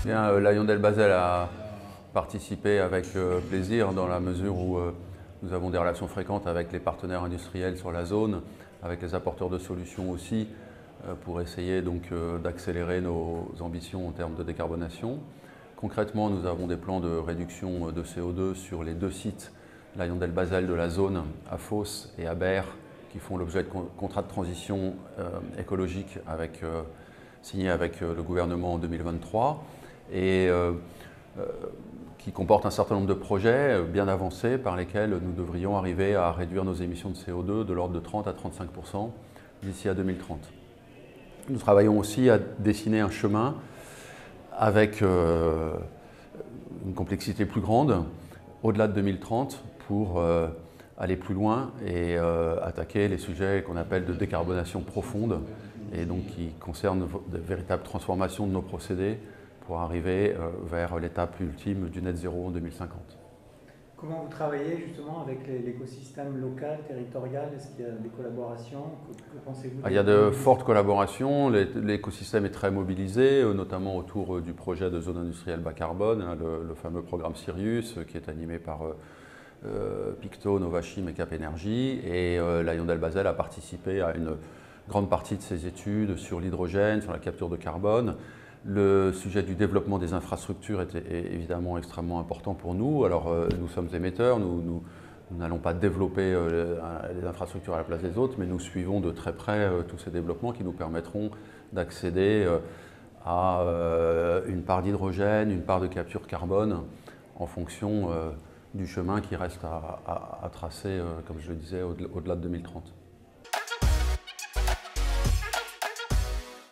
Bien, LyondellBasell a participé avec plaisir dans la mesure où nous avons des relations fréquentes avec les partenaires industriels sur la zone, avec les apporteurs de solutions aussi, pour essayer donc d'accélérer nos ambitions en termes de décarbonation. Concrètement, nous avons des plans de réduction de CO2 sur les deux sites LyondellBasell de la zone, à Fos et à Berre, qui font l'objet de contrats de transition écologique signés avec le gouvernement en 2023 et qui comportent un certain nombre de projets bien avancés par lesquels nous devrions arriver à réduire nos émissions de CO2 de l'ordre de 30 à 35% d'ici à 2030. Nous travaillons aussi à dessiner un chemin avec une complexité plus grande au-delà de 2030 pour aller plus loin et attaquer les sujets qu'on appelle de décarbonation profonde et donc qui concernent de véritables transformations de nos procédés pour arriver vers l'étape ultime du net zéro en 2050. Comment vous travaillez justement avec l'écosystème local, territorial? Est-ce qu'il y a des collaborations? Que pensez-vous? Il y a de fortes collaborations, l'écosystème est très mobilisé, notamment autour du projet de zone industrielle bas carbone, le fameux programme Sirius qui est animé par Picto, Novachim et Cap Énergie. Et LyondellBasell a participé à une grande partie de ses études sur l'hydrogène, sur la capture de carbone. Le sujet du développement des infrastructures est évidemment extrêmement important pour nous. Alors nous sommes émetteurs, nous n'allons pas développer les infrastructures à la place des autres, mais nous suivons de très près tous ces développements qui nous permettront d'accéder à une part d'hydrogène, une part de capture carbone en fonction du chemin qui reste à tracer, comme je le disais, au-delà de 2030.